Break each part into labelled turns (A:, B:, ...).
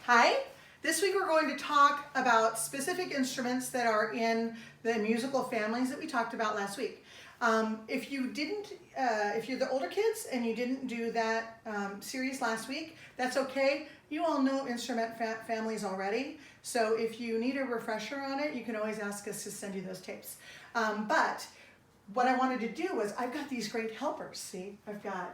A: Hi. This week we're going to talk about specific instruments that are in the musical families that we talked about last week. If you're the older kids and you didn't do that series last week, that's okay. You all know instrument families already. So if you need a refresher on it, you can always ask us to send you those tapes. But what I wanted to do was, I've got these great helpers. See, I've got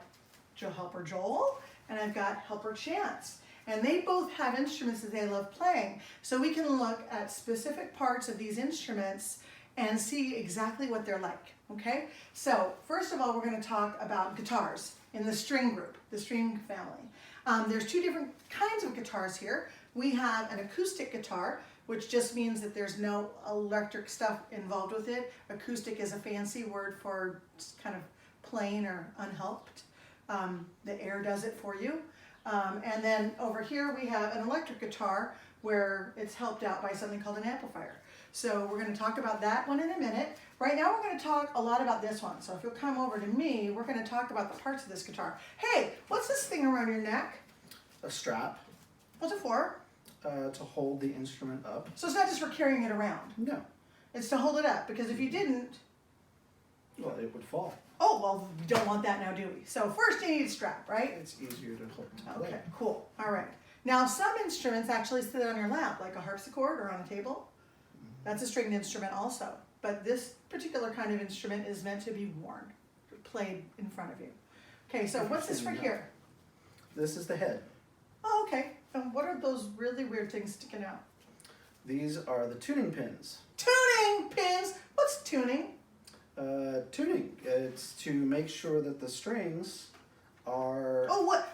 A: Helper Joel and I've got Helper Chance. And they both have instruments that they love playing. So we can look at specific parts of these instruments and see exactly what they're like, okay? So first of all, we're going to talk about guitars in the string group, the string family. There's two different kinds of guitars here. We have an acoustic guitar, which just means that there's no electric stuff involved with it. Acoustic is a fancy word for just kind of plain or unhelped. The air does it for you. And then over here we have an electric guitar where it's helped out by something called an amplifier. So we're going to talk about that one in a minute. Right now we're going to talk a lot about this one. So if you'll come over to me, we're going to talk about the parts of this guitar. Hey, what's this thing around your neck?
B: A strap.
A: What's it for?
B: To hold the instrument up.
A: So it's not just for carrying it around.
B: No.
A: It's to hold it up, because if you didn't...
B: Well, it would fall.
A: Oh, well, we don't want that now, do we? So first you need a strap, right?
B: It's easier to hold to play.
A: Okay, cool. All right. Now some instruments actually sit on your lap, like a harpsichord or on a table. That's a stringed instrument also. But this particular kind of instrument is meant to be worn, played in front of you. Okay, so what's this for here?
B: This is the head.
A: Oh, okay. And what are those really weird things sticking out?
B: These are the tuning pins.
A: Tuning pins! What's tuning?
B: Tuning. It's to make sure that the strings are...
A: Oh, what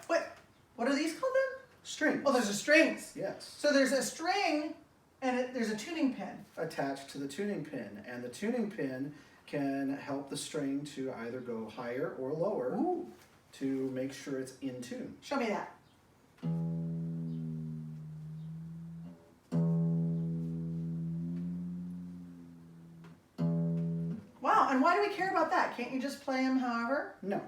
A: are these called then?
B: Strings.
A: Oh, there's a strings.
B: Yes.
A: So there's a string and there's a tuning pin.
B: Attached to the tuning pin. And the tuning pin can help the string to either go higher or lower.
A: Ooh.
B: To make sure it's in tune.
A: Show me that. Wow, and why do we care about that? Can't you just play them however?
B: No.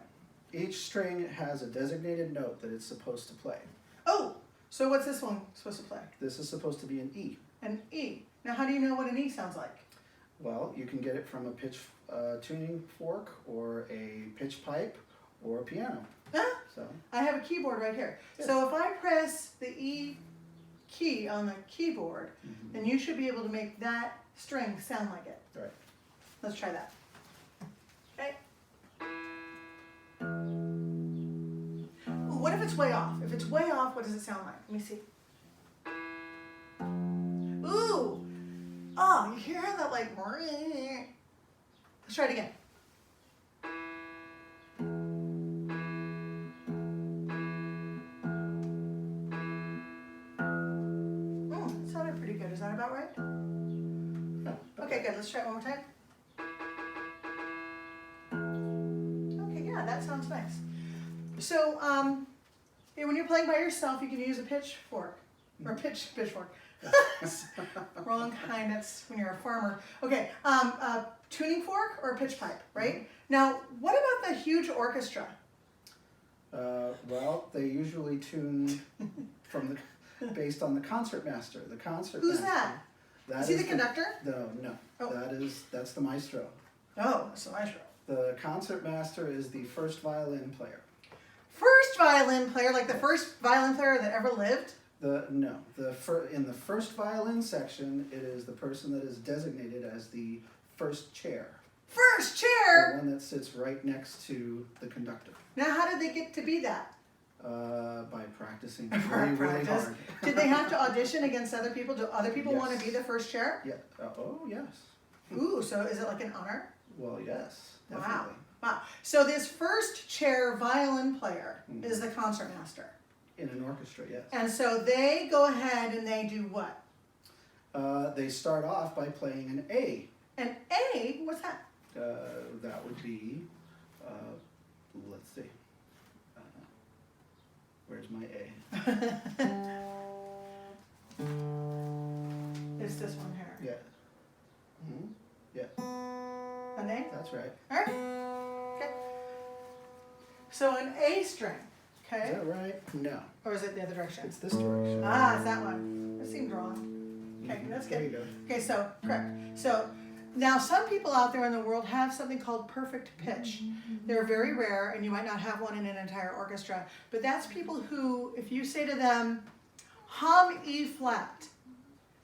B: Each string has a designated note that it's supposed to play.
A: Oh, so what's this one supposed to play?
B: This is supposed to be an E.
A: An E. Now how do you know what an E sounds like?
B: Well, you can get it from a pitch tuning fork or a pitch pipe or a piano.
A: Huh?
B: So
A: I have a keyboard right here.
B: Yes.
A: So if I press the E key on the keyboard, then you should be able to make that string sound like it.
B: Right.
A: Let's try that. Okay. Ooh, what if it's way off? If it's way off, what does it sound like? Let me see. Ooh! Oh, you hear that like... Let's try it again. It sounded pretty good. Is that about right? Okay, good. Let's try it one more time. Okay, yeah, that sounds nice. So, when you're playing by yourself, you can use a pitchfork. Or pitchfork. Wrong kind, that's when you're a farmer. Okay, a tuning fork or a pitch pipe, right? Now, what about the huge orchestra?
B: Well, they usually tune from based on the concertmaster. The concertmaster.
A: Who's that? Is he the conductor?
B: No.
A: Oh.
B: That's the maestro.
A: Oh, that's the maestro.
B: The concertmaster is the first violin player.
A: First violin player, like the first violin player that ever lived?
B: In the first violin section, it is the person that is designated as the first chair.
A: First chair?
B: The one that sits right next to the conductor.
A: Now, how did they get to be that?
B: By practicing really hard.
A: Did they have to audition against other people? Do other people
B: Yes.
A: want to be the first chair?
B: Yeah. Oh, yes.
A: Ooh, so is it like an honor?
B: Well, yes,
A: Wow.
B: definitely.
A: Wow. So this first chair violin player is the concertmaster.
B: In an orchestra, yes.
A: And so they go ahead and they do what?
B: They start off by playing an A.
A: An A? What's that?
B: That would be, let's see. Where's my A?
A: It's this one here.
B: Yeah. Mm-hmm. Yeah.
A: An A?
B: That's right.
A: All right. Okay. So an A string. Okay.
B: that right? No.
A: Or is it the other direction?
B: It's this direction.
A: Ah, it's that one. It seemed wrong. Okay, that's
B: There you
A: good.
B: go.
A: Okay, so correct. So now some people out there in the world have something called perfect pitch. They're very rare, and you might not have one in an entire orchestra. But that's people who, if you say to them, hum E flat,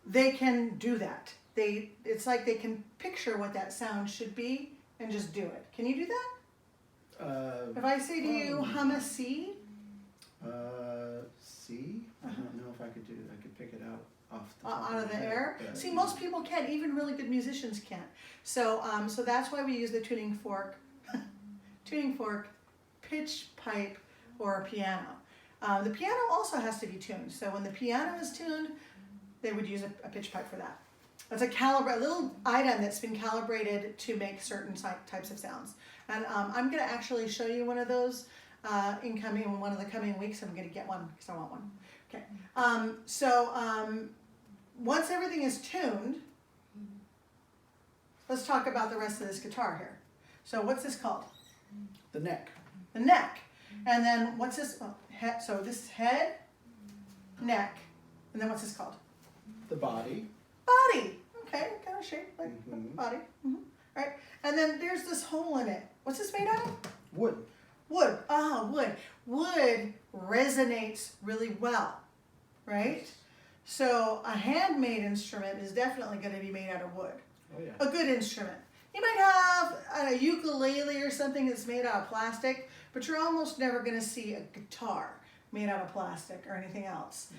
A: they can do that. It's like they can picture what that sound should be and just do it. Can you do that? If I say to you, hum a C,
B: C? I don't know if I could do it. I could pick it out off the top
A: out of the
B: my
A: air.
B: head, but-
A: See, most people can't. Even really good musicians can't. So, so that's why we use the tuning fork, pitch pipe, or a piano. The piano also has to be tuned. So when the piano is tuned, they would use a pitch pipe for that. It's a little item that's been calibrated to make certain types of sounds. And I'm going to actually show you one of those in one of the coming weeks. I'm going to get one because I want one. Okay. Once everything is tuned, let's talk about the rest of this guitar here. So what's this called?
B: The neck.
A: The neck. And then what's this? Oh, so this is head, neck, and then what's this called?
B: The body.
A: Body. Okay, kind of shape like
B: Mhm.
A: body. All right. And then there's this hole in it. What's this made out of?
B: Wood.
A: Wood. Ah, wood. Wood resonates really well, right? So a handmade instrument is definitely going to be made out of wood.
B: Oh yeah.
A: A good instrument. You might have a ukulele or something that's made out of plastic, but you're almost never going to see a guitar made out of plastic or anything else.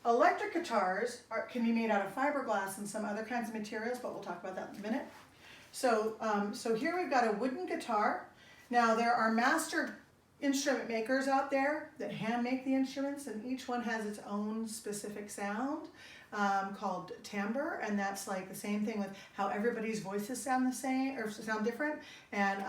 A: Electric guitars can be made out of fiberglass and some other kinds of materials, but we'll talk about that in a minute. So, so here we've got a wooden guitar. Now there are master instrument makers out there that hand make the instruments, and each one has its own specific sound called timbre, and that's like the same thing with how everybody's voices sound the same or sound different, and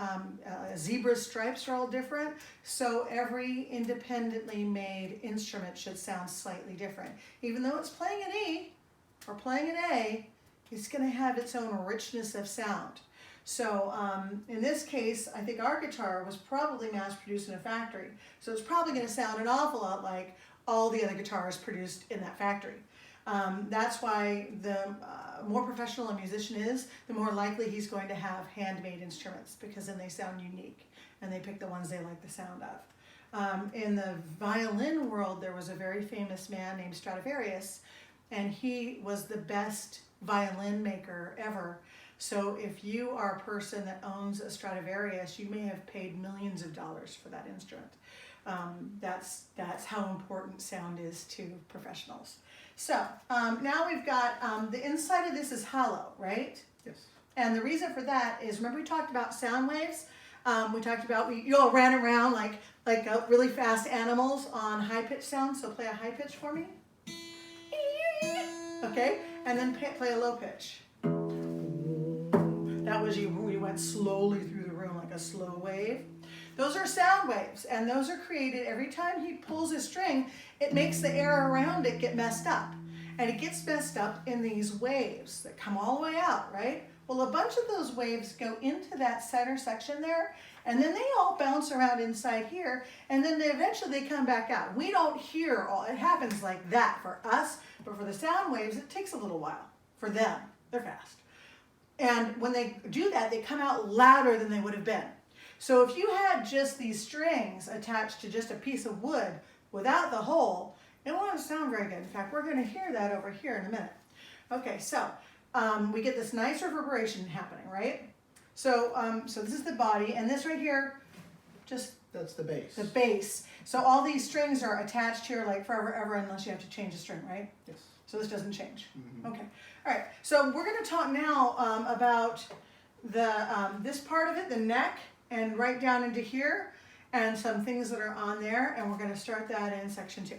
A: zebra stripes are all different. So every independently made instrument should sound slightly different, even though it's playing an E or playing an A. It's going to have its own richness of sound. So in this case, I think our guitar was probably mass produced in a factory. So it's probably going to sound an awful lot like all the other guitars produced in that factory. That's why the more professional a musician is, the more likely he's going to have handmade instruments, because then they sound unique and they pick the ones they like the sound of. In the violin world, there was a very famous man named Stradivarius, and he was the best violin maker ever. So if you are a person that owns a Stradivarius, you may have paid millions of dollars for that instrument. That's how important sound is to professionals. So now we've got the inside of this is hollow, right?
B: Yes.
A: And the reason for that is, remember we talked about sound waves? We talked about you all ran around like really fast animals on high-pitched sounds. So play a high pitch for me. Okay, and then play a low pitch. That was you went slowly through the room like a slow wave. Those are sound waves, and those are created every time he pulls a string. It makes the air around it get messed up, and it gets messed up in these waves that come all the way out, right? Well, a bunch of those waves go into that center section there, and then they all bounce around inside here, and then eventually they come back out. We don't hear all, it happens like that for us, but for the sound waves, it takes a little while. For them, they're fast. And when they do that, they come out louder than they would have been. So if you had just these strings attached to just a piece of wood without the hole, it wouldn't sound very good. In fact, we're going to hear that over here in a minute. Okay, so we get this nice reverberation happening, right? So, so this is the body, and this right here, just
B: That's the bass.
A: the bass. So all these strings are attached here like forever, ever, unless you have to change a string, right?
B: Yes.
A: So this doesn't change.
B: Mhm.
A: Okay. All right. So we're going to talk now about the this part of it, the neck, and right down into here, and some things that are on there, and we're going to start that in section 2.